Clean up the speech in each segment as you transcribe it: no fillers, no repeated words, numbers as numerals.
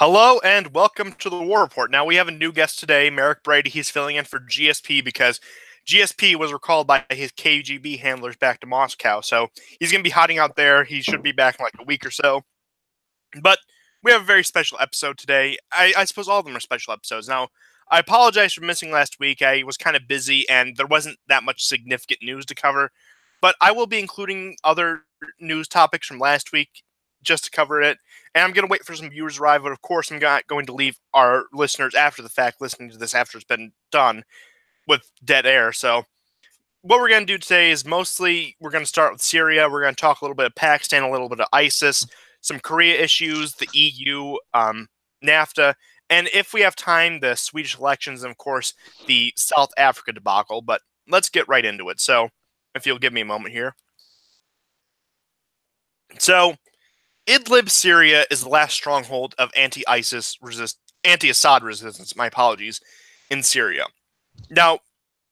Hello and welcome to the War Report. Now we have a new guest today, Merrick Brady. He's filling in for GSP because GSP was recalled by his KGB handlers back to Moscow. So he's going to be hiding out there. He should be back in like a week or so. But we have a very special episode today. I suppose all of them are special episodes. Now, I apologize for missing last week. I was kind of busy and there wasn't that much significant news to cover. But I will be including other news topics from last week just to cover it. And I'm going to wait for some viewers to arrive, but of course I'm not going to leave our listeners after the fact listening to this after it's been done with dead air. So what we're going to do today is mostly we're going to start with Syria. We're going to talk a little bit of Pakistan, a little bit of ISIS, some Korea issues, the EU, NAFTA, and if we have time, the Swedish elections, and of course the South Africa debacle. But let's get right into it. So if you'll give me a moment here. So Idlib, Syria is the last stronghold of anti-Assad resistance, my apologies, in Syria. Now,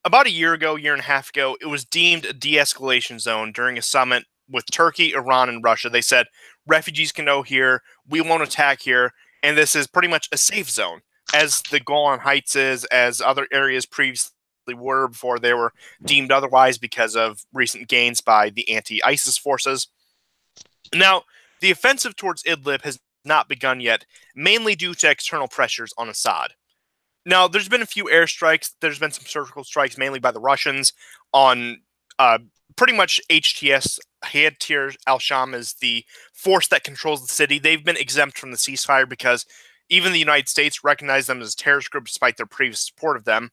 about a year and a half ago, it was deemed a de-escalation zone during a summit with Turkey, Iran, and Russia. They said, refugees can go here, we won't attack here, and this is pretty much a safe zone, as the Golan Heights is, as other areas previously were before they were deemed otherwise because of recent gains by the anti-ISIS forces. Now, the offensive towards Idlib has not begun yet, mainly due to external pressures on Assad. Now, there's been a few airstrikes. There's been some surgical strikes, mainly by the Russians, on pretty much HTS. Hayat al-Sham is the force that controls the city. They've been exempt from the ceasefire because even the United States recognized them as a terrorist group despite their previous support of them.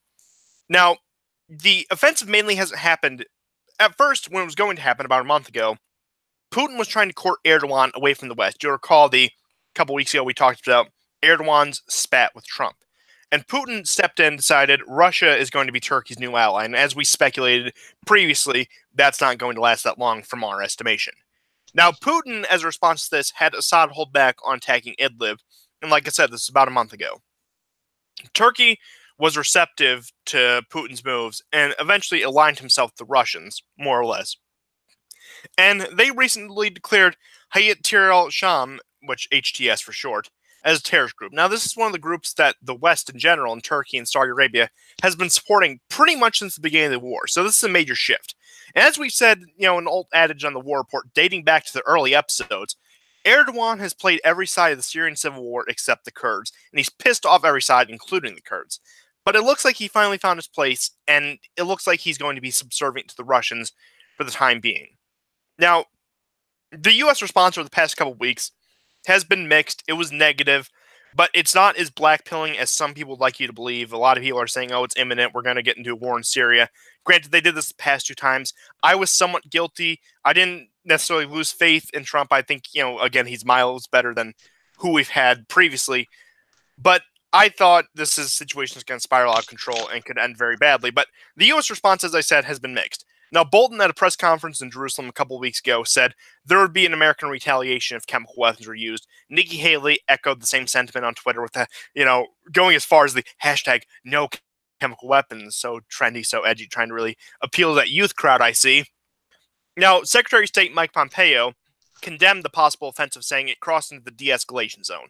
Now, the offensive mainly hasn't happened. At first, when it was going to happen about a month ago, Putin was trying to court Erdogan away from the West. You'll recall a couple weeks ago we talked about Erdogan's spat with Trump. And Putin stepped in and decided Russia is going to be Turkey's new ally. And as we speculated previously, that's not going to last that long from our estimation. Now, Putin, as a response to this, had Assad hold back on attacking Idlib. And like I said, this is about a month ago. Turkey was receptive to Putin's moves and eventually aligned himself with the Russians, more or less. And they recently declared Hayat al-Sham, which HTS for short, as a terrorist group. Now, this is one of the groups that the West in general, and Turkey and Saudi Arabia, has been supporting pretty much since the beginning of the war. So this is a major shift. And as we said, an old adage on the War Report, dating back to the early episodes, Erdogan has played every side of the Syrian civil war except the Kurds, and he's pissed off every side, including the Kurds. But it looks like he finally found his place, and it looks like he's going to be subservient to the Russians for the time being. Now, the U.S. response over the past couple of weeks has been mixed. It was negative, but it's not as blackpilling as some people would like you to believe. A lot of people are saying, oh, it's imminent. We're going to get into a war in Syria. Granted, they did this the past 2 times. I was somewhat guilty. I didn't necessarily lose faith in Trump. I think, again, he's miles better than who we've had previously. But I thought this situation is going to spiral out of control and could end very badly. But the U.S. response, as I said, has been mixed. Now, Bolton, at a press conference in Jerusalem a couple of weeks ago, said there would be an American retaliation if chemical weapons were used. Nikki Haley echoed the same sentiment on Twitter with going as far as the hashtag no chemical weapons. So trendy, so edgy, trying to really appeal to that youth crowd I see. Now, Secretary of State Mike Pompeo condemned the possible offensive, saying it crossed into the de-escalation zone.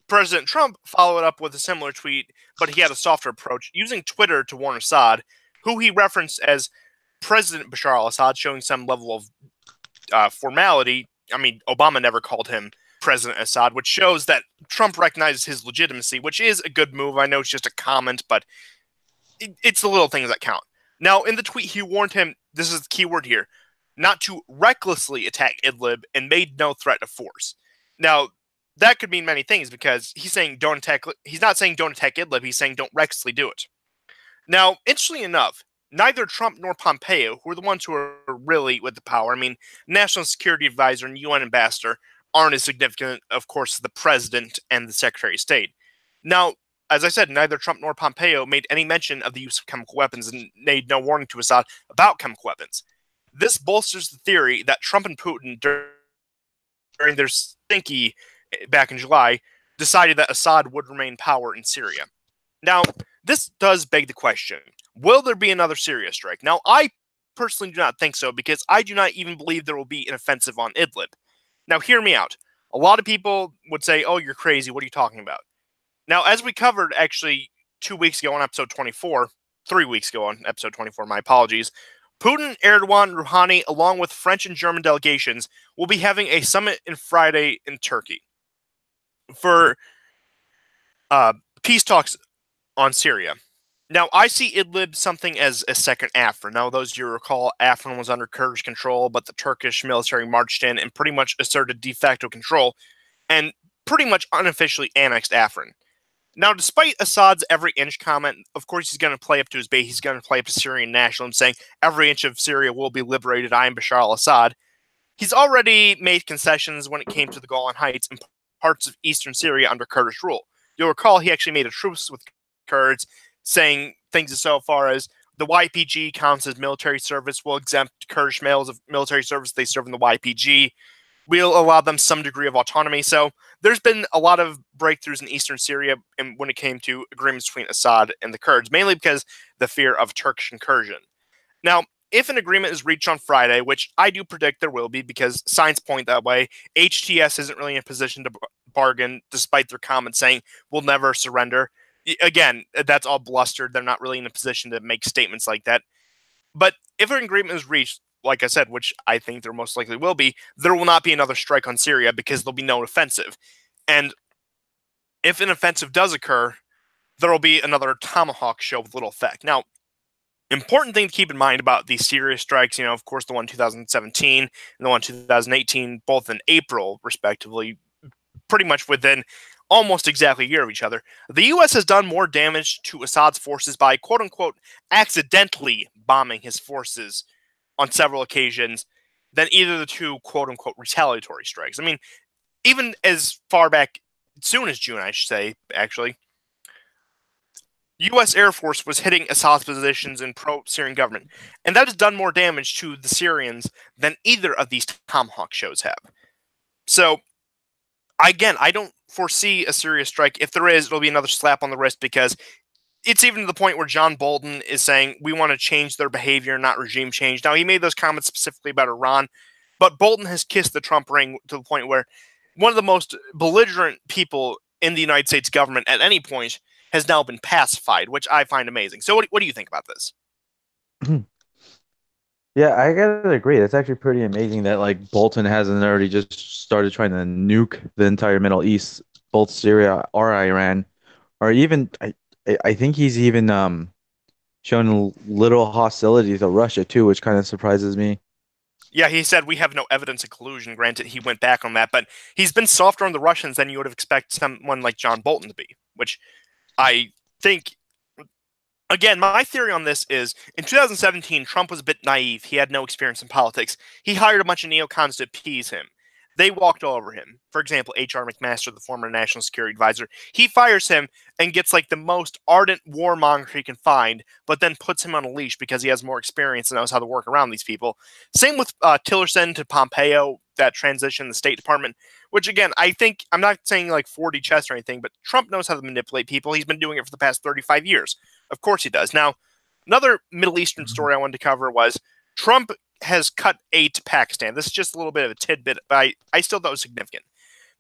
President Trump followed up with a similar tweet, but he had a softer approach, using Twitter to warn Assad, who he referenced as President Bashar al-Assad, showing some level of formality. I mean, Obama never called him President Assad, which shows that Trump recognizes his legitimacy, which is a good move. I know it's just a comment, but it's the little things that count. Now, in the tweet, he warned him, this is the key word here, not to recklessly attack Idlib and made no threat of force. Now, that could mean many things because he's saying don't attack. He's not saying don't attack Idlib. He's saying don't recklessly do it. Now, interestingly enough, neither Trump nor Pompeo, who are the ones who are really with the power, I mean, National Security Advisor and UN Ambassador aren't as significant, of course, as the President and the Secretary of State. Now, as I said, neither Trump nor Pompeo made any mention of the use of chemical weapons and made no warning to Assad about chemical weapons. This bolsters the theory that Trump and Putin, during their stinky back in July, decided that Assad would remain in power in Syria. Now, this does beg the question, will there be another Syria strike? Now, I personally do not think so, because I do not even believe there will be an offensive on Idlib. Now, hear me out. A lot of people would say, oh, you're crazy. What are you talking about? Now, as we covered actually 2 weeks ago on episode 24, 3 weeks ago on episode 24, my apologies, Putin, Erdogan, Rouhani, along with French and German delegations, will be having a summit in Friday in Turkey for peace talks on Syria. Now, I see Idlib something as a second Afrin. Now, those you recall, Afrin was under Kurdish control, but the Turkish military marched in and pretty much asserted de facto control and pretty much unofficially annexed Afrin. Now, despite Assad's every inch comment, of course he's going to play up to his base. He's going to play up to Syrian nationalism, saying every inch of Syria will be liberated. I am Bashar al-Assad. He's already made concessions when it came to the Golan Heights and parts of eastern Syria under Kurdish rule. You'll recall he actually made a truce with Kurds, saying things so far as the YPG counts as military service. Will exempt Kurdish males of military service. They serve in the YPG. We'll allow them some degree of autonomy. So there's been a lot of breakthroughs in eastern Syria when it came to agreements between Assad and the Kurds, mainly because the fear of Turkish incursion. Now, if an agreement is reached on Friday, which I do predict there will be because signs point that way, HTS isn't really in a position to bargain despite their comments saying we'll never surrender. Again, that's all bluster. They're not really in a position to make statements like that. But if an agreement is reached, like I said, which I think there most likely will be, there will not be another strike on Syria because there'll be no offensive. And if an offensive does occur, there will be another Tomahawk show with little effect. Now, important thing to keep in mind about these Syria strikes, of course, the one 2017 and the one 2018, both in April, respectively, pretty much within almost exactly a year of each other. The U.S. has done more damage to Assad's forces by, quote-unquote, accidentally bombing his forces on several occasions than either of the two, quote-unquote, retaliatory strikes. I mean, even as far back, soon as June, I should say, actually, U.S. Air Force was hitting Assad's positions in pro-Syrian government, and that has done more damage to the Syrians than either of these Tomahawk shows have. So, again, I don't foresee a serious strike. If there is, it'll be another slap on the wrist because it's even to the point where John Bolton is saying we want to change their behavior, not regime change. Now, he made those comments specifically about Iran, but Bolton has kissed the Trump ring to the point where one of the most belligerent people in the United States government at any point has now been pacified, which I find amazing. So what do you think about this? Yeah, I gotta agree. That's actually pretty amazing that like Bolton hasn't already just started trying to nuke the entire Middle East, both Syria or Iran, or even I think he's even shown little hostility to Russia too, which kind of surprises me. Yeah, he said we have no evidence of collusion. Granted, he went back on that, but he's been softer on the Russians than you would have expected someone like John Bolton to be, which I think, again, my theory on this is in 2017, Trump was a bit naive. He had no experience in politics. He hired a bunch of neocons to appease him. They walked all over him. For example, H.R. McMaster, the former National Security Advisor, he fires him and gets like the most ardent warmonger he can find, but then puts him on a leash because he has more experience and knows how to work around these people. Same with Tillerson to Pompeo, that transition in the State Department, which again, I think, I'm not saying like 4D chess or anything, but Trump knows how to manipulate people. He's been doing it for the past 35 years. Of course he does. Now, another Middle Eastern story I wanted to cover was Trump has cut aid to Pakistan. This is just a little bit of a tidbit, but I still thought it was significant.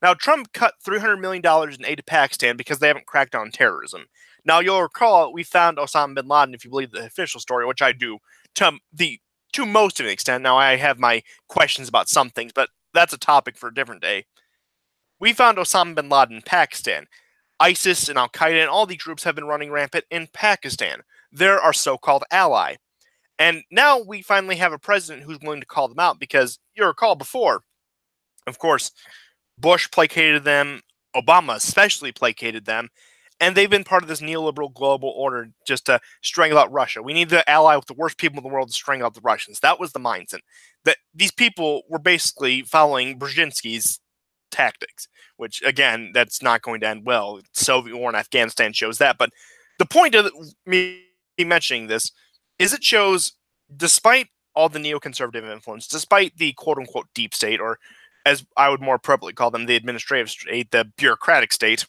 Now, Trump cut $300 million in aid to Pakistan because they haven't cracked down terrorism. Now, you'll recall we found Osama bin Laden, if you believe the official story, which I do, to most of an extent. Now, I have my questions about some things, but that's a topic for a different day. We found Osama bin Laden in Pakistan. ISIS and Al-Qaeda and all these groups have been running rampant in Pakistan. They're our so-called ally. And now we finally have a president who's willing to call them out because you recall before, of course, Bush placated them, Obama especially placated them, and they've been part of this neoliberal global order just to strangle out Russia. We need to ally with the worst people in the world to strangle out the Russians. That was the mindset. That these people were basically following Brzezinski's tactics, which, again, that's not going to end well. Soviet war in Afghanistan shows that. But the point of me mentioning this is it shows, despite all the neoconservative influence, despite the quote-unquote deep state, or as I would more appropriately call them, the administrative state, the bureaucratic state,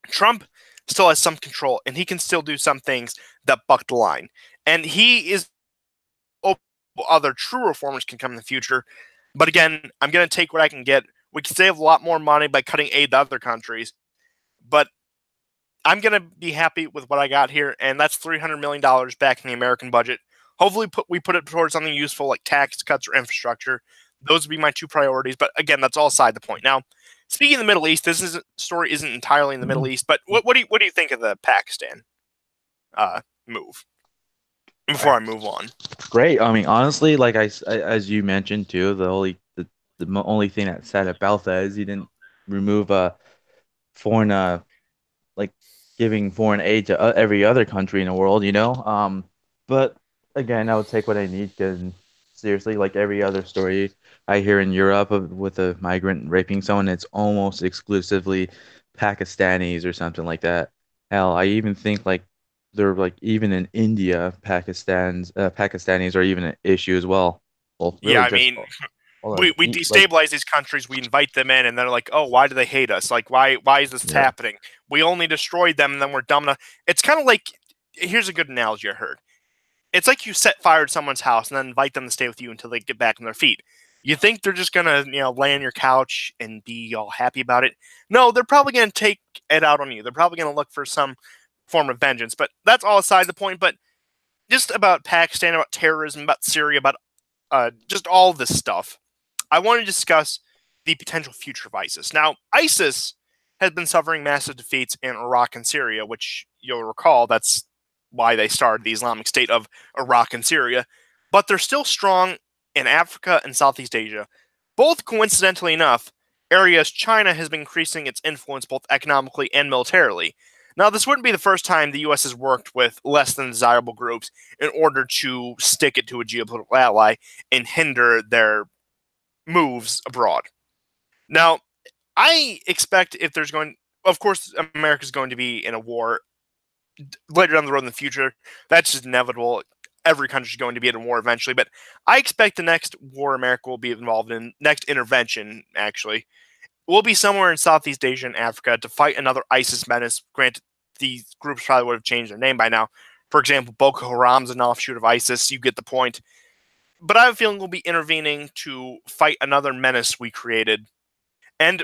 Trump still has some control, and he can still do some things that buck the line. And he is other true reformers can come in the future. But again, I'm going to take what I can get We could save a lot more money by cutting aid to other countries. But I'm going to be happy with what I got here, and that's $300 million back in the American budget. Hopefully we put it towards something useful like tax cuts or infrastructure. Those would be my two priorities, but again, that's all aside the point. Now, speaking of the Middle East, story isn't entirely in the Middle East, but what do you think of the Pakistan move before I move on? Great. I mean, honestly, like as you mentioned too, the only thing that's sad about that is he didn't remove foreign like giving foreign aid to every other country in the world, you know. But again, I would take what I need because seriously, like every other story I hear in Europe with a migrant raping someone, it's almost exclusively Pakistanis or something like that. Hell, I even think like they're like even in India, Pakistanis are even an issue as well. Well, Yeah, really I just mean, all of we destabilize these countries. We invite them in, and they're like, "Oh, why do they hate us? Like, why is this yeah. happening? We only destroyed them, and then we're dumb enough." It's kind of like here's a good analogy I heard. It's like you set fire to someone's house and then invite them to stay with you until they get back on their feet. You think they're just gonna, lay on your couch and be all happy about it? No, they're probably gonna take it out on you. They're probably gonna look for some form of vengeance. But that's all aside the point. But just about Pakistan, about terrorism, about Syria, about just all this stuff. I want to discuss the potential future of ISIS. Now, ISIS has been suffering massive defeats in Iraq and Syria, which you'll recall that's why they started the Islamic State of Iraq and Syria. But they're still strong in Africa and Southeast Asia. Both, coincidentally enough, areas China has been increasing its influence both economically and militarily. Now, this wouldn't be the first time the U.S. has worked with less than desirable groups in order to stick it to a geopolitical ally and hinder their moves abroad. Now, I expect if there's going, of course, America's going to be in a war later down the road in the future. That's just inevitable. Every country's going to be in a war eventually, but I expect the next war America will be involved in, next intervention, actually, will be somewhere in Southeast Asia and Africa to fight another ISIS menace. Granted, these groups probably would have changed their name by now. For example, Boko Haram's an offshoot of ISIS. You get the point. But I have a feeling we'll be intervening to fight another menace we created. And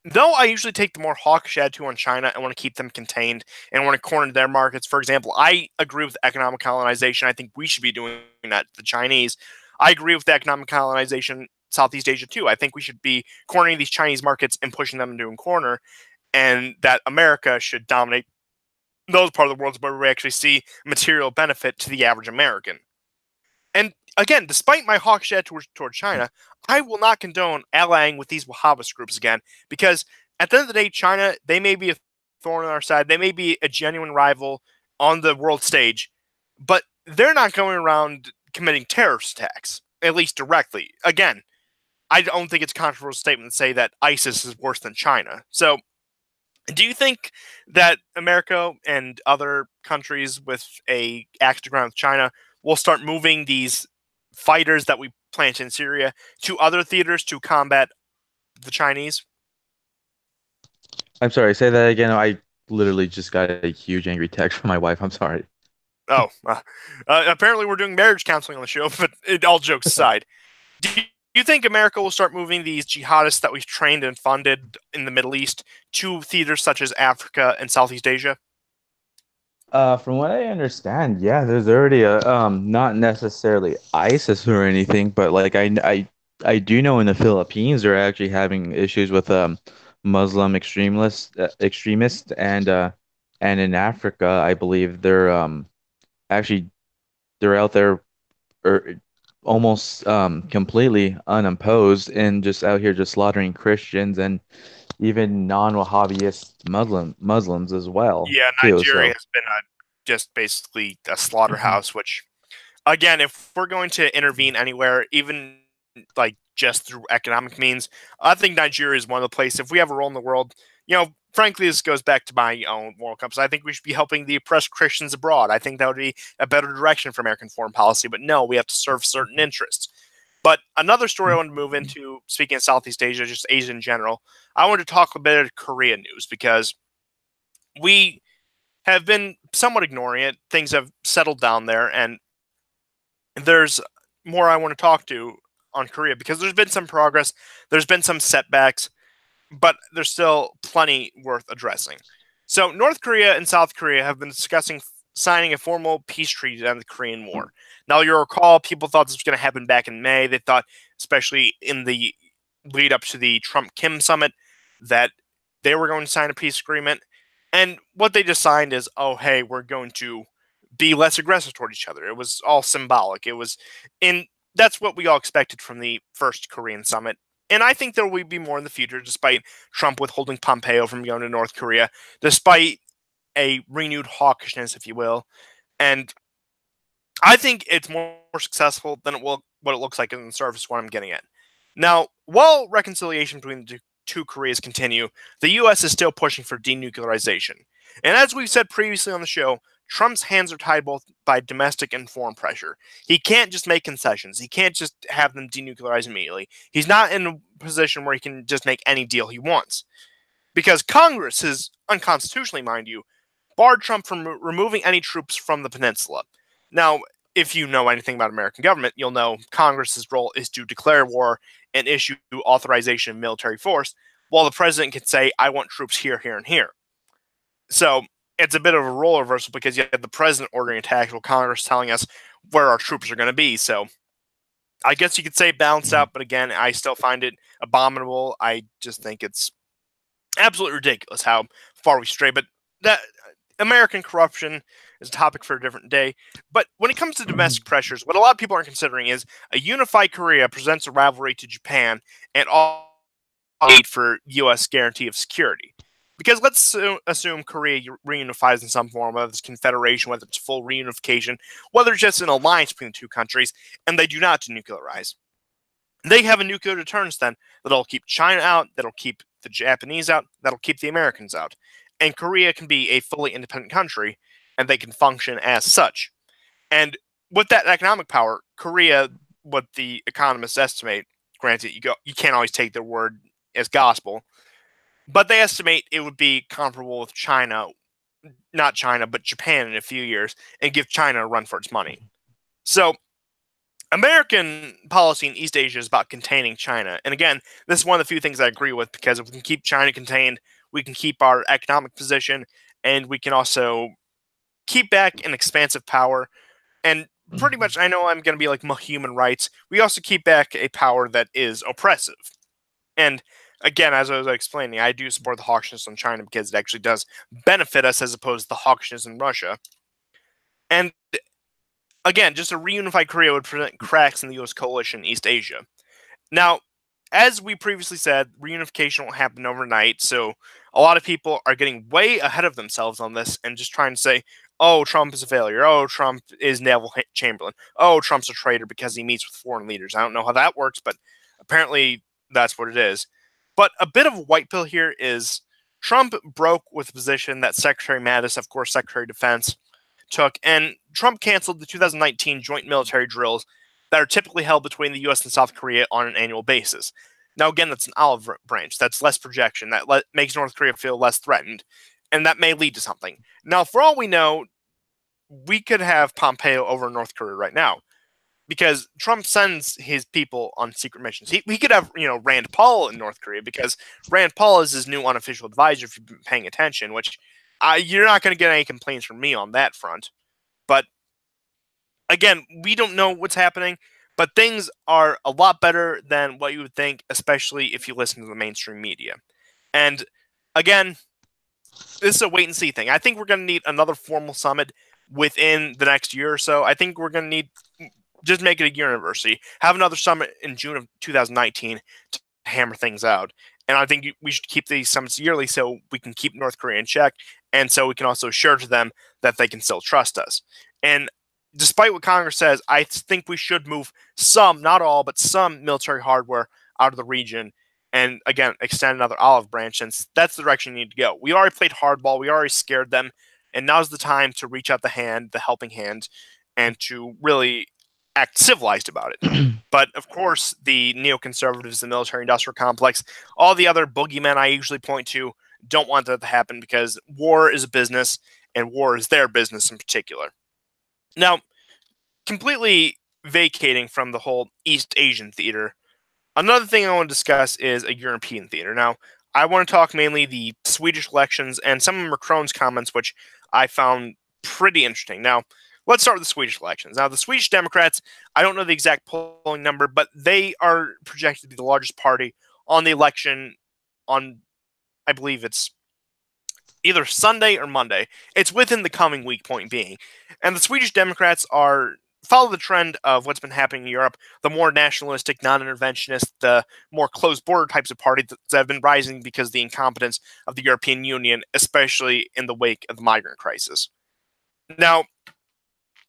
though I usually take the more hawkish attitude on China and want to keep them contained and want to corner their markets, for example, I agree with economic colonization. I think we should be doing that to the Chinese. I agree with the economic colonization Southeast Asia too. I think we should be cornering these Chinese markets and pushing them into a corner, and that America should dominate those part of the world where we actually see material benefit to the average American. And again, despite my hawkish attitude toward China, I will not condone allying with these Wahhabist groups again, because at the end of the day, China, they may be a thorn on our side, they may be a genuine rival on the world stage, but they're not going around committing terrorist attacks, at least directly. Again, I don't think it's a controversial statement to say that ISIS is worse than China. So, do you think that America and other countries with a axe to grind with China will start moving these fighters that we plant in Syria to other theaters to combat the Chinese? I'm sorry, say that again. I literally just got a huge angry text from my wife. I'm sorry. Oh, apparently we're doing marriage counseling on the show, but all jokes aside, do you think America will start moving these jihadists that we've trained and funded in the Middle East to theaters such as Africa and Southeast Asia? From what I understand, yeah, there's already a not necessarily ISIS or anything, but like I do know in the Philippines they're actually having issues with Muslim extremists and in Africa I believe they're actually they're out there er, almost completely unopposed and just out here just slaughtering Christians and even non-Wahhabist Muslims as well Yeah, too. Nigeria So has been just basically a slaughterhouse, which again, if we're going to intervene anywhere, even like just through economic means, I think Nigeria is one of the places. If we have a role in the world, frankly, this goes back to my own moral compass. I think we should be helping the oppressed Christians abroad. I think that would be a better direction for American foreign policy. But no, we have to serve certain interests. But another story I want to move into, speaking of Southeast Asia, just Asia in general, I want to talk a bit of Korean news because we have been somewhat ignoring it. Things have settled down there, and there's more I want to talk to. on Korea because there's been some progress, there's been some setbacks, but there's still plenty worth addressing. So, North Korea and South Korea have been discussing signing a formal peace treaty to end the Korean War. Now, you'll recall people thought this was going to happen back in May. They thought, especially in the lead up to the Trump Kim summit, that they were going to sign a peace agreement. And what they just signed is, oh, hey, we're going to be less aggressive toward each other. It was all symbolic. It was in That's what we all expected from the first Korean summit. And I think there will be more in the future, despite Trump withholding Pompeo from going to North Korea, despite a renewed hawkishness, if you will. And I think it's more successful than what it looks like on the surface, what I'm getting at. Now, while reconciliation between the two Koreas continue, the U.S. is still pushing for denuclearization. And as we've said previously on the show, Trump's hands are tied both by domestic and foreign pressure. He can't just make concessions. He can't just have them denuclearize immediately. He's not in a position where he can just make any deal he wants. Because Congress has, unconstitutionally, mind you, barred Trump from removing any troops from the peninsula. Now, if you know anything about American government, you'll know Congress's role is to declare war and issue authorization of military force, while the president can say, I want troops here, here, and here. So it's a bit of a role reversal because you have the president ordering attacks while Congress telling us where our troops are going to be. So I guess you could say balanced out, but again, I still find it abominable. I just think it's absolutely ridiculous how far we stray. But that American corruption is a topic for a different day. But when it comes to domestic pressures, what a lot of people aren't considering is a unified Korea presents a rivalry to Japan and all need for U.S. guarantee of security. Because let's assume Korea reunifies in some form, whether it's confederation, whether it's full reunification, whether it's just an alliance between the two countries, and they do not denuclearize. They have a nuclear deterrence then that'll keep China out, that'll keep the Japanese out, that'll keep the Americans out. And Korea can be a fully independent country, and they can function as such. And with that economic power, Korea, what the economists estimate, granted, you can't always take their word as gospel, but they estimate it would be comparable with China, not China, but Japan in a few years, and give China a run for its money. So, American policy in East Asia is about containing China. And again, this is one of the few things I agree with, because if we can keep China contained, we can keep our economic position, and we can also keep back an expansive power. And pretty much, I know I'm going to be like human rights, we also keep back a power that is oppressive. And again, as I was explaining, I do support the hawkishness on China because it actually does benefit us as opposed to the hawkishness in Russia. And again, just a reunified Korea would prevent cracks in the U.S. coalition in East Asia. Now, as we previously said, reunification won't happen overnight, so a lot of people are getting way ahead of themselves on this and just trying to say, oh, Trump is a failure. Oh, Trump is Neville Chamberlain. Oh, Trump's a traitor because he meets with foreign leaders. I don't know how that works, but apparently that's what it is. But a bit of a white pill here is Trump broke with the position that Secretary Mattis, of course, Secretary of Defense, took, and Trump canceled the 2019 joint military drills that are typically held between the U.S. and South Korea on an annual basis. Now, again, that's an olive branch. That's less projection. That makes North Korea feel less threatened, and that may lead to something. Now, for all we know, we could have Pompeo over in North Korea right now, because Trump sends his people on secret missions. He could have, Rand Paul in North Korea, because Rand Paul is his new unofficial advisor, if you've been paying attention, which you're not going to get any complaints from me on that front. But again, we don't know what's happening, but things are a lot better than what you would think, especially if you listen to the mainstream media. And again, this is a wait and see thing. I think we're going to need another formal summit within the next year or so. I think we're going to need, just make it a year anniversary, have another summit in June of 2019 to hammer things out. And I think we should keep these summits yearly so we can keep North Korea in check, and so we can also assure to them that they can still trust us. And despite what Congress says, I think we should move some, not all, but some military hardware out of the region, and again, extend another olive branch, since that's the direction you need to go. We already played hardball, we already scared them, and now's the time to reach out the hand, the helping hand, and to really act civilized about it. But of course, the neoconservatives, the military-industrial complex, all the other boogeymen I usually point to, don't want that to happen, because war is a business, and war is their business in particular. Now, completely vacating from the whole East Asian theater. Another thing I want to discuss is a European theater. Now, I want to talk mainly the Swedish elections and some of Macron's comments, which I found pretty interesting. Now, let's start with the Swedish elections. Now, the Swedish Democrats, I don't know the exact polling number, but they are projected to be the largest party on the election on, I believe it's either Sunday or Monday. It's within the coming week, point being. And the Swedish Democrats are follow the trend of what's been happening in Europe, the more nationalistic, non-interventionist, the more closed border types of parties that have been rising because of the incompetence of the European Union, especially in the wake of the migrant crisis. Now,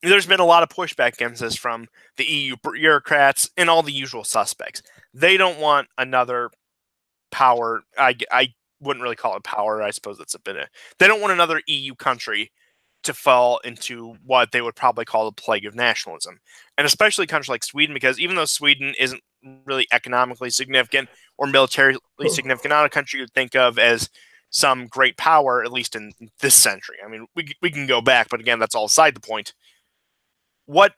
there's been a lot of pushback against this from the EU bureaucrats and all the usual suspects. They don't want another power. I wouldn't really call it power. I suppose that's a bit of. They don't want another EU country to fall into what they would probably call the plague of nationalism. And especially a country like Sweden, because even though Sweden isn't really economically significant or militarily significant, not a country you'd think of as some great power, at least in this century. I mean, we can go back, but again, that's all aside the point. What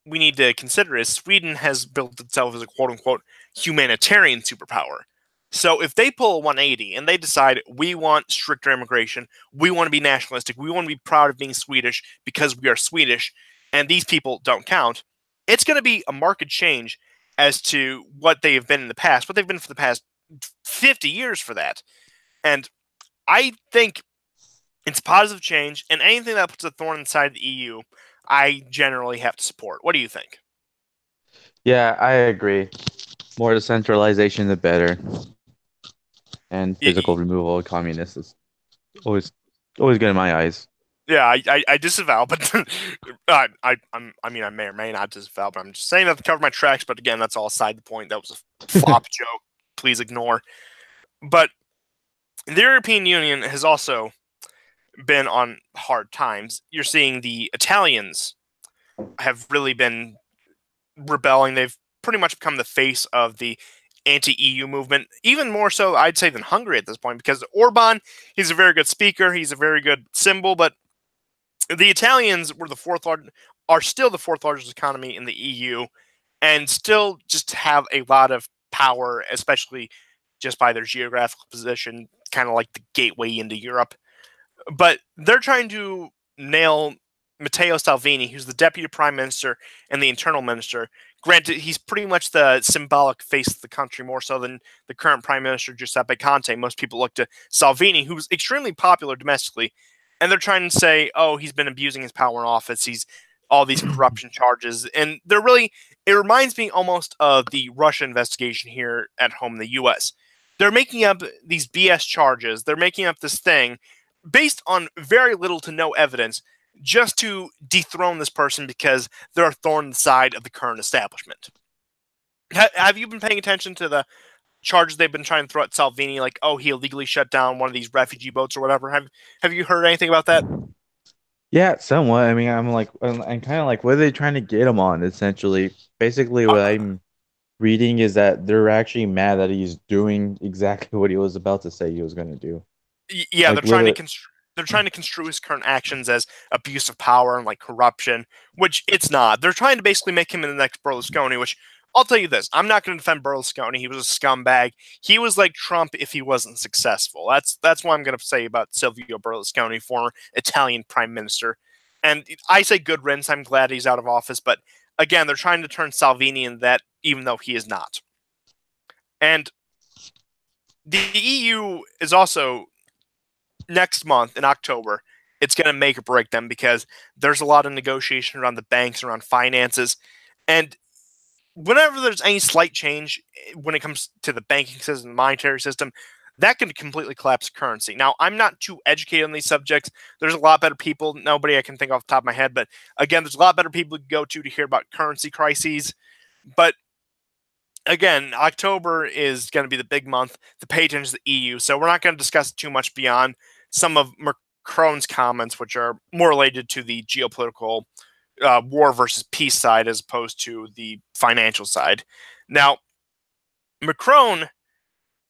we need to consider is Sweden has built itself as a quote-unquote humanitarian superpower. So if they pull a 180 and they decide we want stricter immigration, we want to be nationalistic, we want to be proud of being Swedish because we are Swedish, and these people don't count, it's going to be a marked change as to what they have been in the past, what they've been for the past 50 years for that. And I think it's positive change, and anything that puts a thorn in the side of the EU, I generally have to support. What do you think? Yeah, I agree. More decentralization, the better. And physical removal of communists is always always good in my eyes. Yeah, I disavow, but I mean, I may or may not disavow, but I'm just saying that to cover my tracks. But again, that's all aside the point. That was a flop joke. Please ignore. But the European Union has also been on hard times. You're seeing the Italians have really been rebelling. They've pretty much become the face of the anti-EU movement, even more so, I'd say, than Hungary at this point, because Orban, he's a very good speaker, he's a very good symbol, but the Italians were the are still the fourth largest economy in the EU, and still just have a lot of power, especially just by their geographical position, kind of like the gateway into Europe. But they're trying to nail Matteo Salvini, who's the deputy prime minister and the internal minister. Granted, he's pretty much the symbolic face of the country more so than the current prime minister, Giuseppe Conte. Most people look to Salvini, who's extremely popular domestically, and they're trying to say, oh, he's been abusing his power in office. He's all these corruption charges. And they're really, it reminds me almost of the Russia investigation here at home in the U.S. They're making up these BS charges. They're making up this thing based on very little to no evidence just to dethrone this person because they're a thorn in the side of the current establishment. Have you been paying attention to the charges they've been trying to throw at Salvini, like, oh, he illegally shut down one of these refugee boats or whatever? Have you heard anything about that? Yeah, somewhat. I mean, I'm kind of like, what are they trying to get him on, essentially? Basically, what Uh, I'm reading is that they're actually mad that he's doing exactly what he was about to say he was going to do. yeah, Like, literally, they're trying to construe his current actions as abuse of power and like corruption, which it's not. They're trying to basically make him the next Berlusconi, which I'll tell you this, I'm not going to defend Berlusconi. He was a scumbag. He was like Trump if he wasn't successful. That's what I'm going to say about Silvio Berlusconi, former Italian prime minister. And I say good riddance. I'm glad he's out of office, but again, they're trying to turn Salvini into that, even though he is not. And the EU is also next month in October, it's going to make or break them because there's a lot of negotiation around the banks, around finances. And whenever there's any slight change when it comes to the banking system, the monetary system, that can completely collapse currency. Now, I'm not too educated on these subjects. There's a lot better people, nobody I can think off the top of my head, but again, there's a lot better people to go to hear about currency crises. But again, October is going to be the big month to pay attention to the EU, so we're not going to discuss too much beyond some of Macron's comments, which are more related to the geopolitical war versus peace side as opposed to the financial side. Now, Macron,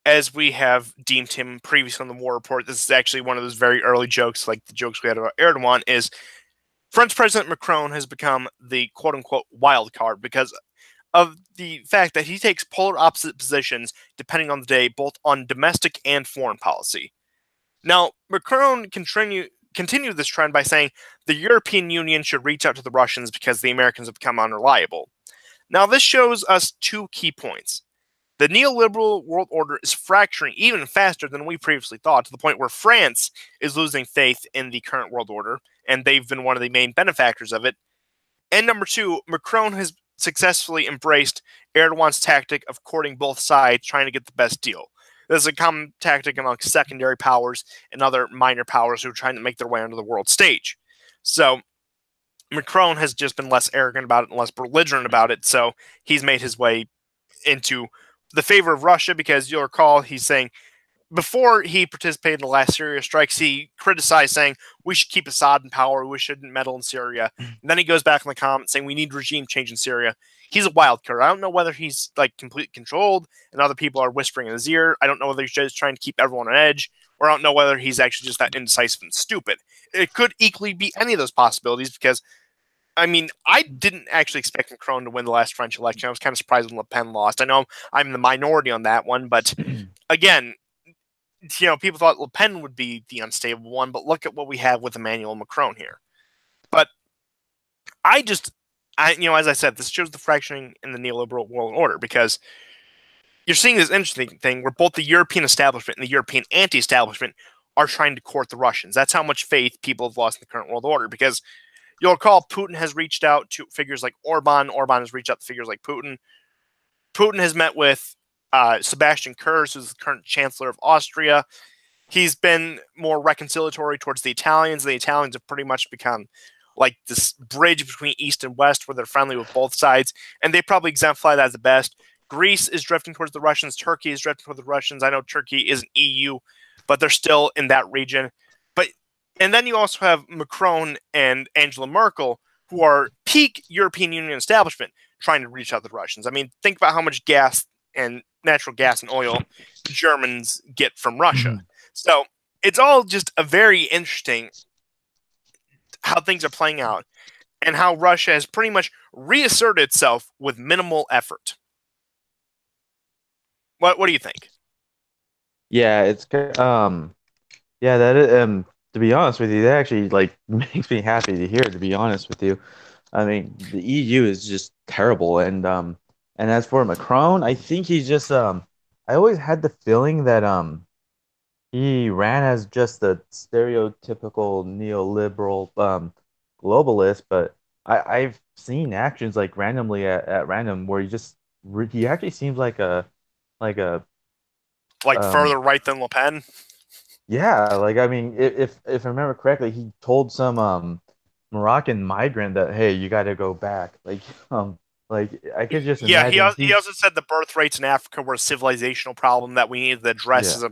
as we have deemed him previously on the war report, this is actually one of those very early jokes, like the jokes we had about Erdogan, is French President Macron has become the quote-unquote wild card because of the fact that he takes polar opposite positions depending on the day, both on domestic and foreign policy. Now, Macron continued this trend by saying the European Union should reach out to the Russians because the Americans have become unreliable. Now, this shows us two key points. The neoliberal world order is fracturing even faster than we previously thought, to the point where France is losing faith in the current world order, and they've been one of the main benefactors of it. And number two, Macron has successfully embraced Erdogan's tactic of courting both sides, trying to get the best deal. This is a common tactic amongst secondary powers and other minor powers who are trying to make their way onto the world stage. So Macron has just been less arrogant about it and less belligerent about it, so he's made his way into the favor of Russia, because you'll recall he's saying before he participated in the last Syria strikes, he criticized saying we should keep Assad in power, we shouldn't meddle in Syria. And then he goes back in the comments saying we need regime change in Syria. He's a wild card. I don't know whether he's like completely controlled and other people are whispering in his ear. I don't know whether he's just trying to keep everyone on edge, or I don't know whether he's actually just that indecisive and stupid. It could equally be any of those possibilities, because I mean, I didn't actually expect Macron to win the last French election. I was kind of surprised when Le Pen lost. I know I'm the minority on that one, but again, people thought Le Pen would be the unstable one, but look at what we have with Emmanuel Macron here. But as I said, this shows the fracturing in the neoliberal world order, because you're seeing this interesting thing where both the European establishment and the European anti-establishment are trying to court the Russians. That's how much faith people have lost in the current world order, because you'll recall Putin has reached out to figures like Orban. Orban has reached out to figures like Putin. Putin has met with Sebastian Kurz, who's the current chancellor of Austria. He's been more reconciliatory towards the Italians. The Italians have pretty much become like this bridge between East and West where they're friendly with both sides, and they probably exemplify that as the best. Greece is drifting towards the Russians. Turkey is drifting towards the Russians. I know Turkey isn't EU, but they're still in that region. And then you also have Macron and Angela Merkel, who are peak European Union establishment, trying to reach out to the Russians. I mean, think about how much gas and natural gas and oil the Germans get from Russia. Mm-hmm. So it's all just a very interesting how things are playing out, and how Russia has pretty much reasserted itself with minimal effort. What do you think? Yeah, that is, to be honest with you, that actually like makes me happy to hear, to be honest with you. I mean, the EU is just terrible, and as for Macron, I think he's just I always had the feeling that he ran as just a stereotypical neoliberal globalist, but I've seen actions like randomly at random where he actually seems like a further right than Le Pen. Yeah, like I mean, if I remember correctly, he told some Moroccan migrant that, hey, you got to go back. Like I could just imagine. Yeah, he also said the birth rates in Africa were a civilizational problem that we needed to address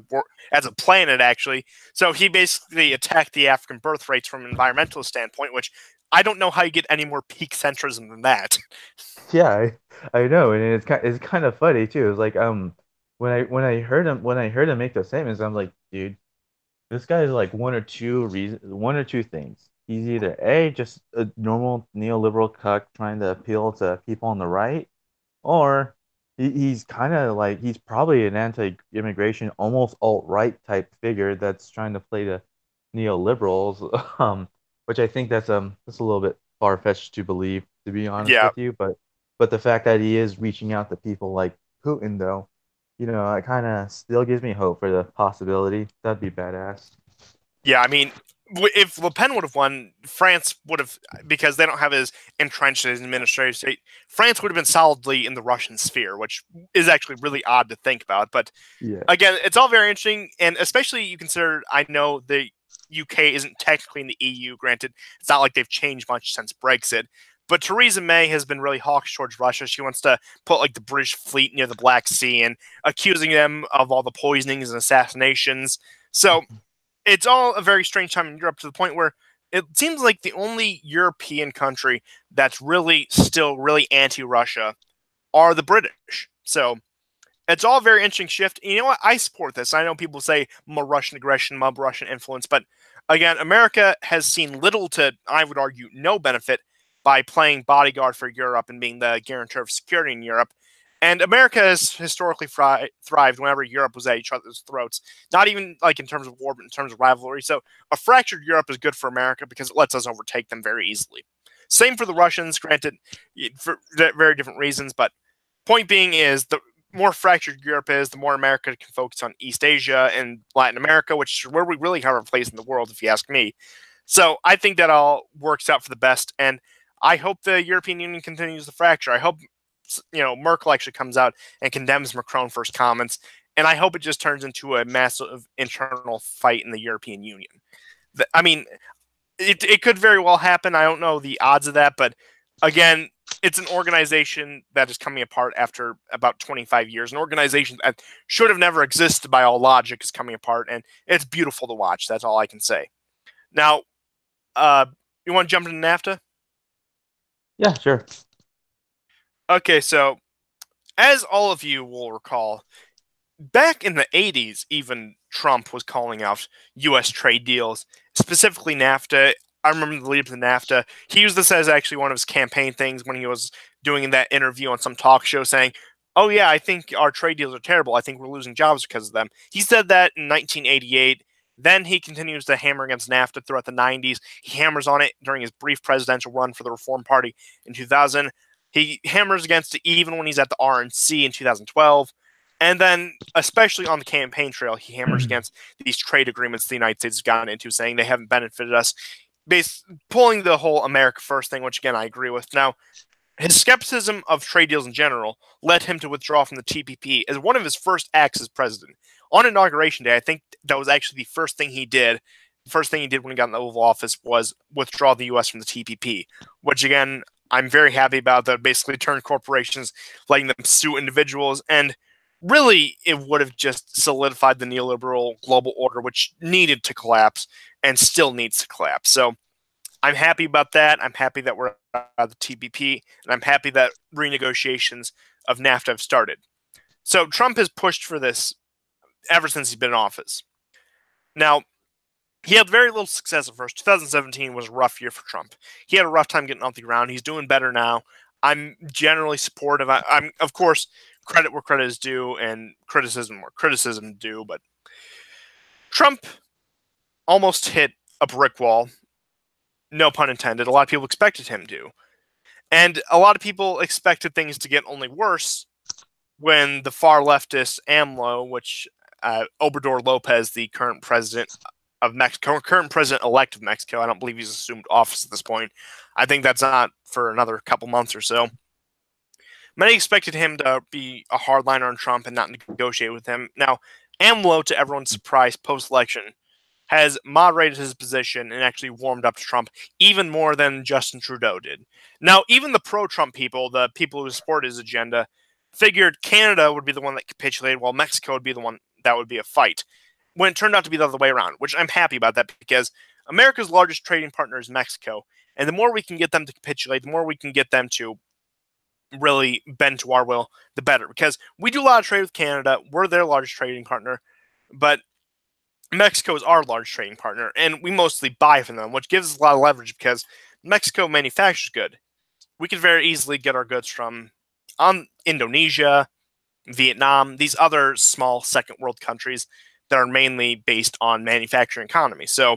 as a planet, actually. So he basically attacked the African birth rates from an environmental standpoint, which I don't know how you get any more peak centrism than that. Yeah, I know, and it's kind of funny too. It's like when I heard him make those statements, I'm like, dude. This guy is like one or two things. He's either A, just a normal neoliberal cuck trying to appeal to people on the right, or he's kind of like he's probably an anti-immigration, almost alt-right type figure that's trying to play to neoliberals, which I think that's a little bit far-fetched to believe, to be honest with you. But the fact that he is reaching out to people like Putin, though, it kind of still gives me hope for the possibility. That'd be badass. Yeah, I mean, if Le Pen would have won, France would have, because they don't have as entrenched as an administrative state, France would have been solidly in the Russian sphere, which is actually really odd to think about. But again, it's all very interesting, and especially you consider, I know the UK isn't technically in the EU, granted, it's not like they've changed much since Brexit. But Theresa May has been really hawkish towards Russia. She wants to put like the British fleet near the Black Sea and accusing them of all the poisonings and assassinations. So it's all a very strange time in Europe, to the point where it seems like the only European country that's really still really anti-Russia are the British. So It's all a very interesting shift. You know what? I support this. I know people say more Russian aggression, more Russian influence, but again, America has seen little to, I would argue, no benefit by playing bodyguard for Europe and being the guarantor of security in Europe. And America has historically thrived whenever Europe was at each other's throats, not even like in terms of war, but in terms of rivalry. So a fractured Europe is good for America because it lets us overtake them very easily. Same for the Russians, granted, for very different reasons, but point being is the more fractured Europe is, the more America can focus on East Asia and Latin America, which is where we really have our place in the world, if you ask me. So I think that all works out for the best, and I hope the European Union continues the fracture. I hope Merkel actually comes out and condemns Macron for his comments, and I hope it just turns into a massive internal fight in the European Union. I mean, it could very well happen. I don't know the odds of that, but again, it's an organization that is coming apart after about 25 years. An organization that should have never existed by all logic is coming apart, and it's beautiful to watch. That's all I can say. Now, uh, you want to jump into NAFTA? Yeah, sure. Okay, so as all of you will recall, back in the 80s, even Trump was calling out U.S. trade deals, specifically NAFTA. I remember the lead up to NAFTA. He used this as actually one of his campaign things when he was doing that interview on some talk show saying, "Oh, yeah, I think our trade deals are terrible. I think we're losing jobs because of them." He said that in 1988. Then he continues to hammer against NAFTA throughout the 90s. He hammers on it during his brief presidential run for the Reform Party in 2000. He hammers against it even when he's at the RNC in 2012. And then, especially on the campaign trail, he hammers against these trade agreements the United States has gotten into, saying they haven't benefited us, pulling the whole America First thing, which again I agree with. Now, his skepticism of trade deals in general led him to withdraw from the TPP as one of his first acts as president. On Inauguration Day, I think that was actually the first thing he did. The first thing he did when he got in the Oval Office was withdraw the U.S. from the TPP, which again, I'm very happy about. That basically turned corporations, letting them sue individuals, and really it would have just solidified the neoliberal global order, which needed to collapse and still needs to collapse. So I'm happy about that. I'm happy that we're out of the TPP, and I'm happy that renegotiations of NAFTA have started. So Trump has pushed for this ever since he's been in office. Now, he had very little success at first. 2017 was a rough year for Trump. He had a rough time getting off the ground. He's doing better now. I'm generally supportive. I'm, of course, credit where credit is due and criticism where criticism due, but Trump almost hit a brick wall. No pun intended. A lot of people expected him to. And a lot of people expected things to get only worse when the far leftist AMLO, which Obrador Lopez, the current president of Mexico, current president-elect of Mexico, I don't believe he's assumed office at this point. I think that's not for another couple months or so. Many expected him to be a hardliner on Trump and not negotiate with him. Now, AMLO, to everyone's surprise, post-election, has moderated his position and actually warmed up to Trump even more than Justin Trudeau did. Now, even the pro-Trump people, the people who support his agenda, figured Canada would be the one that capitulated, while Mexico would be the one that would be a fight. When it turned out to be the other way around, which I'm happy about that because America's largest trading partner is Mexico, and the more we can get them to capitulate, the more we can get them to really bend to our will, the better. Because we do a lot of trade with Canada, we're their largest trading partner, but Mexico is our large trading partner, and we mostly buy from them, which gives us a lot of leverage because Mexico manufactures good. We could very easily get our goods from Indonesia, Vietnam, these other small second world countries that are mainly based on manufacturing economy. So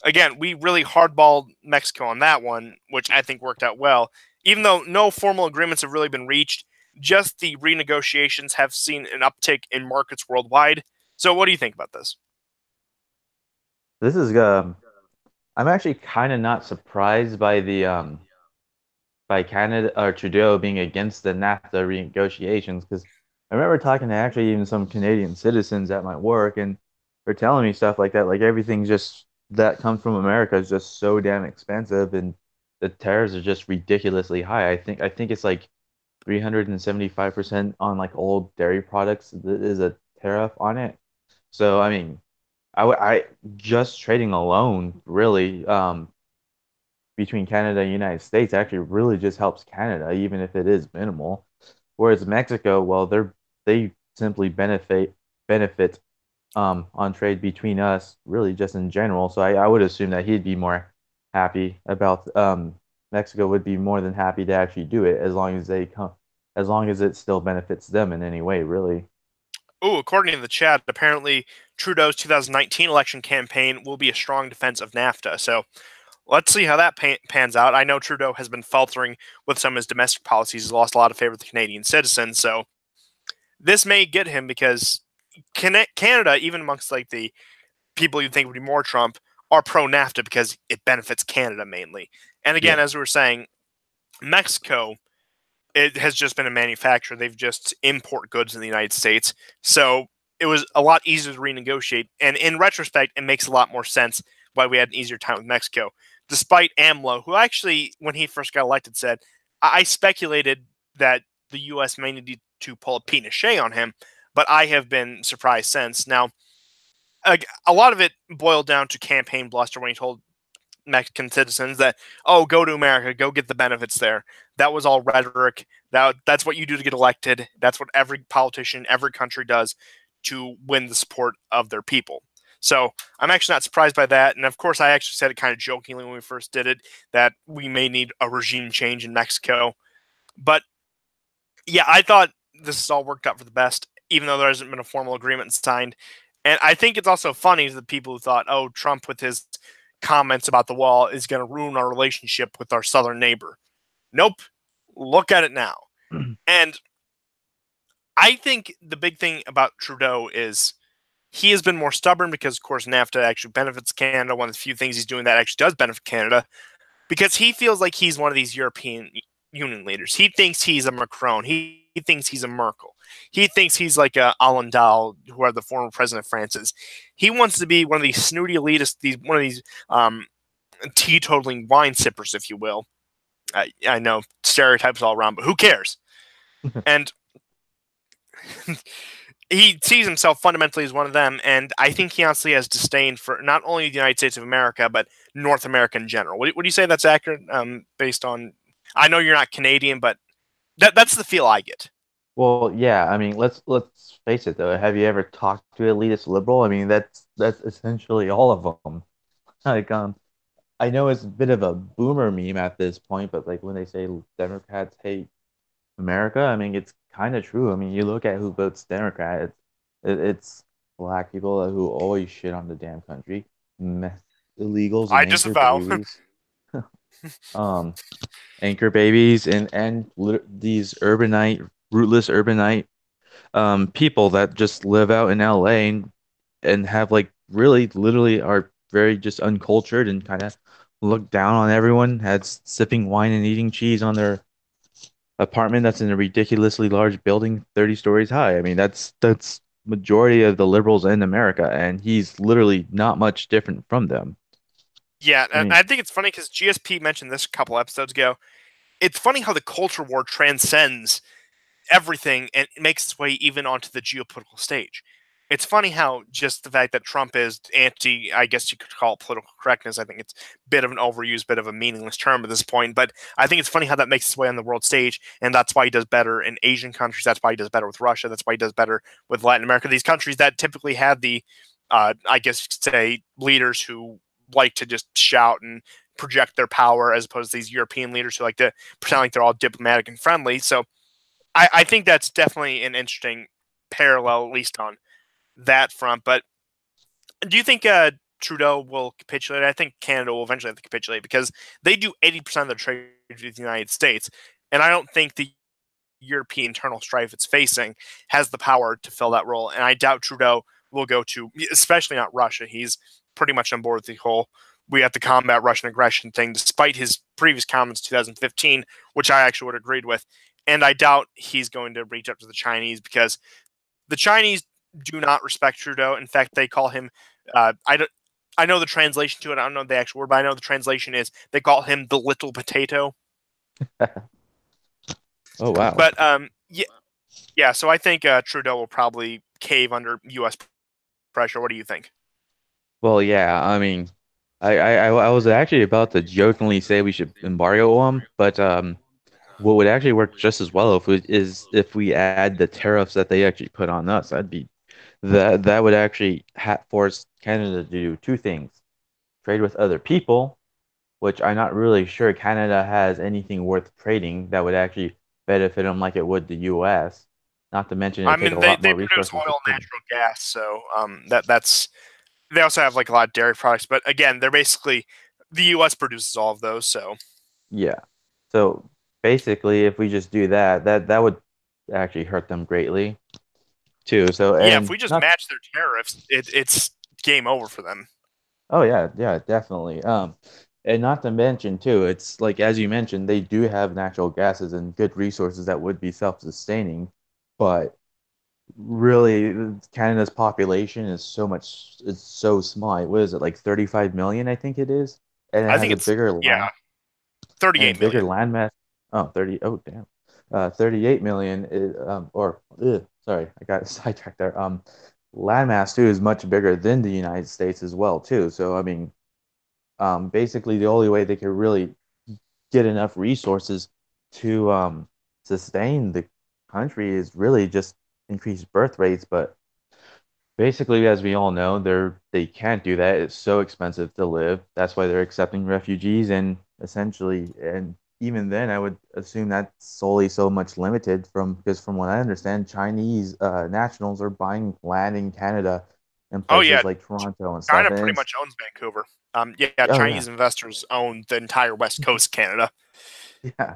again, we really hardballed Mexico on that one, which I think worked out well. Even though no formal agreements have really been reached, just the renegotiations have seen an uptick in markets worldwide. So what do you think about this? This is I'm actually kind of not surprised by the by Canada or Trudeau being against the NAFTA renegotiations because I remember talking to actually even some Canadian citizens at my work and they're telling me stuff like that. Like everything just that comes from America is just so damn expensive and the tariffs are just ridiculously high. I think it's like 375% on like old dairy products that is a tariff on it. So I mean, I just trading alone really between Canada and United States actually really just helps Canada, even if it is minimal. Whereas Mexico, well, they simply benefit on trade between us, really just in general. So I would assume that he'd be more happy about Mexico would be more than happy to actually do it as long as they come, as long as it still benefits them in any way, really. Oh, according to the chat, apparently Trudeau's 2019 election campaign will be a strong defense of NAFTA. So let's see how that pans out. I know Trudeau has been faltering with some of his domestic policies. He's lost a lot of favor with the Canadian citizens. So this may get him because Canada, even amongst like the people you think would be more Trump, are pro NAFTA because it benefits Canada mainly. And Yeah. again, as we were saying, Mexico, it has just been a manufacturer. They've just import goods in the United States. So it was a lot easier to renegotiate. And in retrospect, it makes a lot more sense why we had an easier time with Mexico. Despite AMLO, who actually, when he first got elected, said, I speculated that the U.S. may need to pull a Pinochet on him, but I have been surprised since. Now, a lot of it boiled down to campaign bluster when he told Mexican citizens that, oh, go to America, go get the benefits there. That was all rhetoric. That's what you do to get elected. That's what every politician, every country does to win the support of their people. So I'm actually not surprised by that. And of course, I actually said it kind of jokingly when we first did it that we may need a regime change in Mexico. But yeah, I thought this has all worked out for the best, even though there hasn't been a formal agreement signed. And I think it's also funny to the people who thought, oh, Trump with his comments about the wall is going to ruin our relationship with our southern neighbor. Nope. Look at it now. And I think the big thing about Trudeau is he has been more stubborn because, of course, NAFTA actually benefits Canada. One of the few things he's doing that actually does benefit Canada because he feels like he's one of these European Union leaders. He thinks he's a Macron. He thinks he's a Merkel. He thinks he's like a Allendale, who are the former president of France is. He wants to be one of these snooty elitists, one of these teetotaling wine sippers, if you will. I know stereotypes all around, but who cares? And he sees himself fundamentally as one of them, and I think he honestly has disdain for not only the United States of America, but North America in general. Would you say that's accurate? Based on, I know you're not Canadian, but that's the feel I get. Well, yeah, I mean, let's face it though. Have you ever talked to an elitist liberal? I mean, that's essentially all of them. Like, I know it's a bit of a boomer meme at this point, but like when they say Democrats hate America, I mean, it's kind of true. I mean, you look at who votes Democrat, it's black people who always shit on the damn country, meth, illegals and I disavow. um, anchor babies, and these rootless urbanite people that just live out in LA and have like really literally are very just uncultured and kind of look down on everyone, had sipping wine and eating cheese on their apartment that's in a ridiculously large building 30 stories high. I mean, that's majority of the liberals in America, and he's literally not much different from them. Yeah, I and mean, I think it's funny because GSP mentioned this a couple episodes ago. It's funny how the culture war transcends everything and it makes its way even onto the geopolitical stage. It's funny how just the fact that Trump is anti, I guess you could call it political correctness. I think it's a bit of an overused, bit of a meaningless term at this point. But I think it's funny how that makes its way on the world stage. And that's why he does better in Asian countries. That's why he does better with Russia. That's why he does better with Latin America. These countries that typically have the, I guess, say, leaders who like to just shout and project their power as opposed to these European leaders who like to pretend like they're all diplomatic and friendly. So I think that's definitely an interesting parallel, at least on that front. But do you think Trudeau will capitulate? I think Canada will eventually have to capitulate because they do 80% of their trade with the United States. And I don't think the European internal strife it's facing has the power to fill that role. And I doubt Trudeau will go to, especially not Russia. He's pretty much on board with the whole we have to combat Russian aggression thing, despite his previous comments in 2015, which I actually would have agreed with. And I doubt he's going to reach up to the Chinese because the Chinese do not respect Trudeau. In fact, they call him. I don't. I know the translation to it. I don't know the actual word, but I know the translation is they call him the little potato. oh wow. But yeah, yeah. So I think Trudeau will probably cave under U.S. pressure. What do you think? Well, yeah, I mean, I was actually about to jokingly say we should embargo him, but what would actually work just as well if we add the tariffs that they actually put on us. That would actually ha force Canada to do two things: trade with other people, which I'm not really sure Canada has anything worth trading that would actually benefit them like it would the U.S. Not to mention I it'd take a mean, they lot more produce resources to oil, trade. natural gas, so that's they also have like a lot of dairy products, but again, they're basically the U.S. produces all of those, so Yeah. So basically, if we just do that, that would actually hurt them greatly too. So yeah, if and we just not match their tariffs, it's game over for them. oh yeah, yeah, definitely. And not to mention too, it's like as you mentioned, they do have natural gases and good resources that would be self-sustaining, but really Canada's population is so much it's so small. What is it, like 35 million, I think it is? And it I has think a it's bigger yeah, land and a 38 bigger million. land mass. Oh, 30. Oh, damn. 38 million is, sorry, I got sidetracked there. Land mass too is much bigger than the United States as well too. So I mean, basically the only way they could really get enough resources to sustain the country is really just increase birth rates. But basically, as we all know, they can't do that. It's so expensive to live. That's why they're accepting refugees and essentially, and even then, I would assume that's solely so much limited from because from what I understand, Chinese nationals are buying land in Canada and Oh yeah, places like Toronto and stuff. China And pretty it's much owns Vancouver. Yeah, oh yeah, Chinese investors own the entire west coast of Canada. yeah.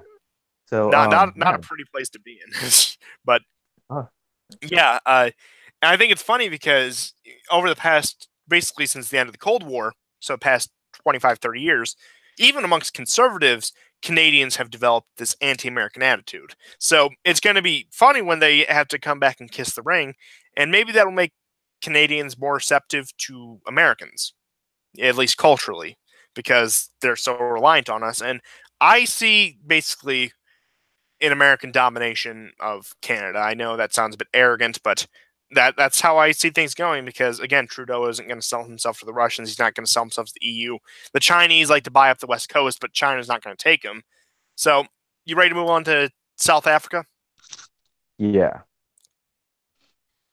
So Not a yeah. pretty place to be in, but Oh, yeah, and I think it's funny because over the past, basically since the end of the Cold War, so past 25, 30 years, even amongst conservatives, Canadians have developed this anti-American attitude. So it's going to be funny when they have to come back and kiss the ring, and maybe that'll make Canadians more receptive to Americans, at least culturally, because they're so reliant on us. And I see basically an American domination of Canada. I know that sounds a bit arrogant, but that's how I see things going because again, Trudeau isn't going to sell himself to the Russians. He's not going to sell himself to the EU. The Chinese like to buy up the West Coast, but China's not going to take him. So, you ready to move on to South Africa? yeah.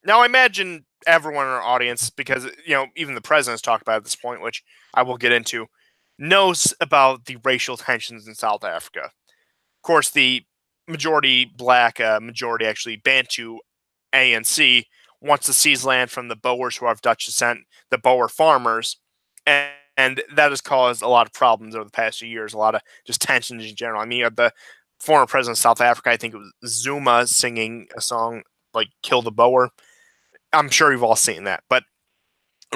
Now, I imagine everyone in our audience, because even the president's talked about at this point, which I will get into, knows about the racial tensions in South Africa. Of course, the majority black, majority actually Bantu ANC wants to seize land from the Boers who are of Dutch descent, the Boer farmers, and that has caused a lot of problems over the past few years, a lot of just tensions in general. I mean, you have the former president of South Africa, I think it was Zuma, singing a song like "Kill the Boer." I'm sure you've all seen that, but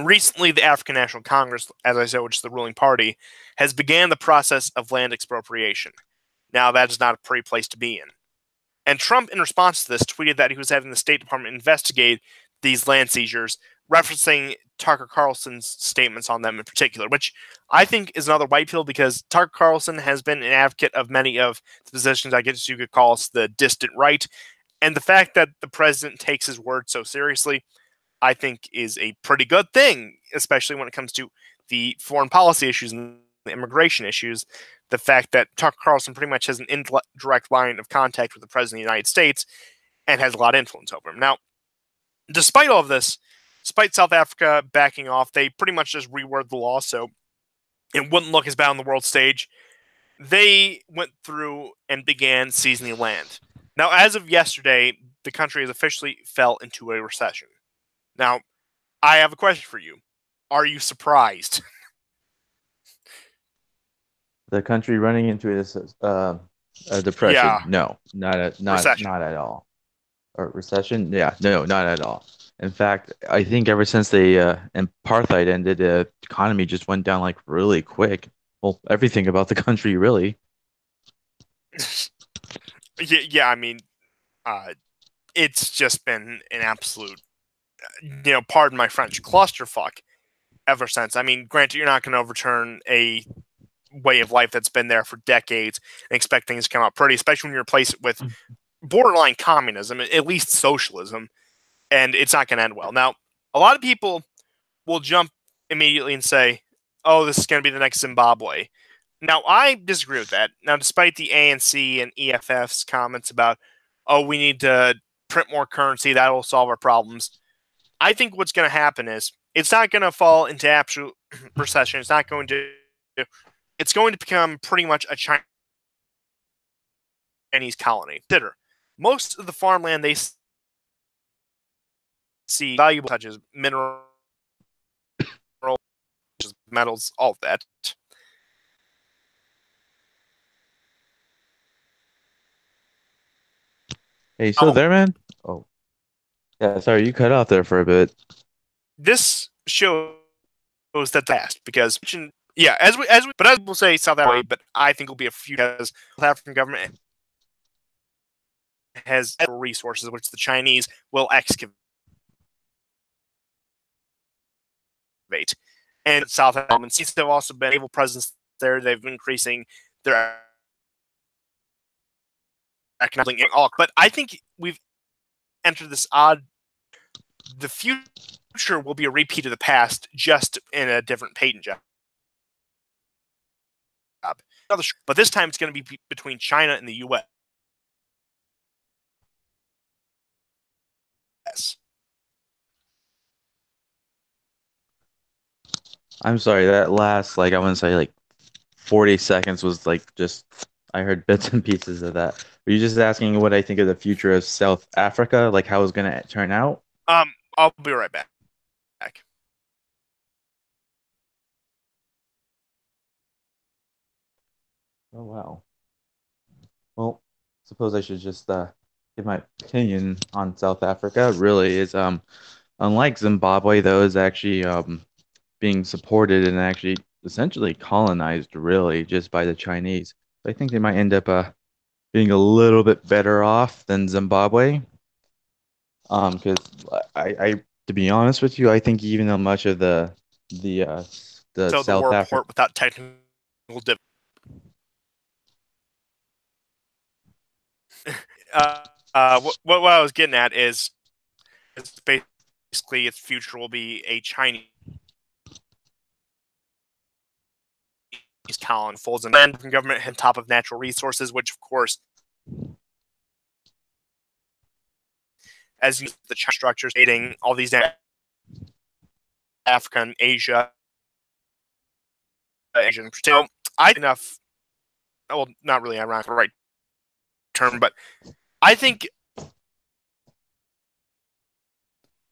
recently the African National Congress, as I said, which is the ruling party, has began the process of land expropriation. Now, that is not a pretty place to be in. And Trump, in response to this, tweeted that he was having the State Department investigate these land seizures, referencing Tucker Carlson's statements on them in particular, which I think is another white pill because Tucker Carlson has been an advocate of many of the positions I guess you could call us the distant right. And the fact that the president takes his word so seriously, I think, is a pretty good thing, especially when it comes to the foreign policy issues and the immigration issues. The fact that Tucker Carlson pretty much has an indirect line of contact with the president of the United States and has a lot of influence over him. Now, despite all of this, despite South Africa backing off, they pretty much just reworded the law so it wouldn't look as bad on the world stage. They went through and began seizing the land. Now, as of yesterday, the country has officially fell into a recession. Now, I have a question for you. Are you surprised? The country running into this a Yeah, depression. No, recession. not at all. Or recession? Yeah, no, not at all. In fact, I think ever since the apartheid ended, the economy just went down like really quick. Well, everything about the country really. Yeah, I mean, uh, it's just been an absolute, pardon my French, clusterfuck ever since. I mean, granted, you're not going to overturn a way of life that's been there for decades and expect things to come out pretty, especially when you replace it with borderline communism, at least socialism, and it's not going to end well. Now, a lot of people will jump immediately and say, oh, this is going to be the next Zimbabwe. Now, I disagree with that. Now, despite the ANC and EFF's comments about, oh, we need to print more currency, that will solve our problems, I think what's going to happen is it's not going to fall into absolute recession. It's not going to. It's going to become pretty much a Chinese colony. Consider most of the farmland they see valuable, such as minerals, metals, all of that. Hey, you still there, man? Oh, yeah. Sorry, you cut off there for a bit. This shows that past because yeah, but as we'll say South Africa, but I think it'll be a few because South African government has resources which the Chinese will excavate. And South African states have also been able presence there. They've been increasing their economic, but I think we've entered this odd. The future will be a repeat of the past, just in a different patent job. But this time it's going to be between China and the U.S. I'm sorry, that last, like, I want to say, like, 40 seconds was like just, I heard bits and pieces of that. Were you just asking what I think of the future of South Africa, like how it's going to turn out? I'll be right back. Oh, wow. Well, suppose I should just give my opinion on South Africa. Really is unlike Zimbabwe, though, is actually being supported and actually essentially colonized really just by the Chinese. I think they might end up being a little bit better off than Zimbabwe. Because I, to be honest with you, I think even though much of the uh the So the South war Africa, report without technical difficulty. What I was getting at is basically its future will be a Chinese colony, folds in land from government on top of natural resources, which of course, as you the China structures, dating all these African, Asia, Asian. So I enough. Well, not really ironic, the right term, but I think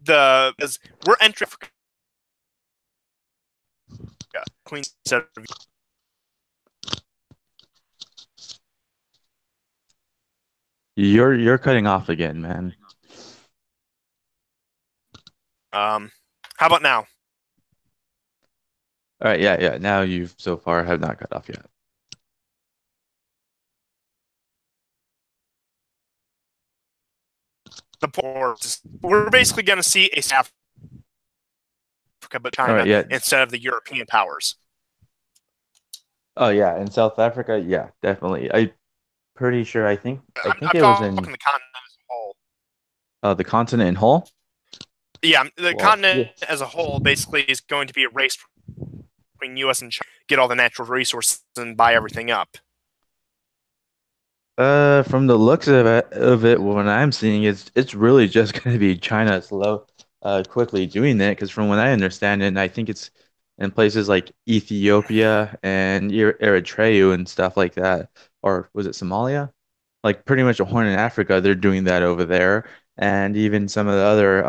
as we're entering Africa, Queen said, you're cutting off again, man. how about now? All right, yeah, yeah. Now you've so far have not cut off yet. The ports. We're basically going to see a South Africa, but All right, China yeah. instead of the European powers. Oh yeah, in South Africa, yeah, definitely. I pretty sure. I think I'm it was talking in the continent as a whole. the continent in whole. Yeah, the Well, continent yeah. as a whole basically is going to be a race between U.S. and China, get all the natural resources and buy everything up. From the looks of it, what I'm seeing is it's really just going to be China quickly doing that. Because from what I understand, and I think it's in places like Ethiopia and Eritrea and stuff like that, or was it Somalia? Like pretty much a Horn in Africa, they're doing that over there, and even some of the other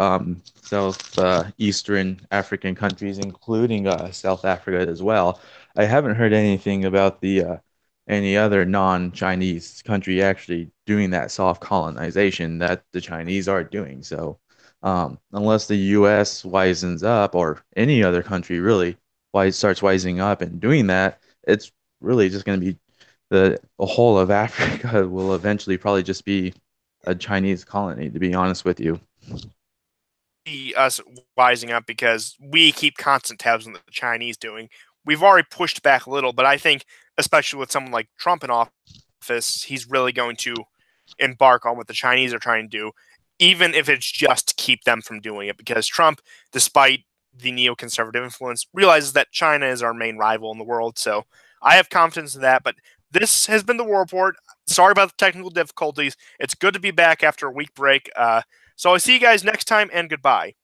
South Eastern African countries, including South Africa as well. I haven't heard anything about the any other non-Chinese country actually doing that soft colonization that the Chinese are doing. So, unless the U.S. wisens up, or any other country really starts wising up and doing that, it's really just going to be the whole of Africa will eventually probably just be a Chinese colony, to be honest with you. Us wising up because we keep constant tabs on what the Chinese doing. We've already pushed back a little, but I think, especially with someone like Trump in office, he's really going to embark on what the Chinese are trying to do, even if it's just to keep them from doing it. Because Trump, despite the neoconservative influence, realizes that China is our main rival in the world. So I have confidence in that. But this has been the War Report. Sorry about the technical difficulties. It's good to be back after a week break. So I'll see you guys next time, and goodbye.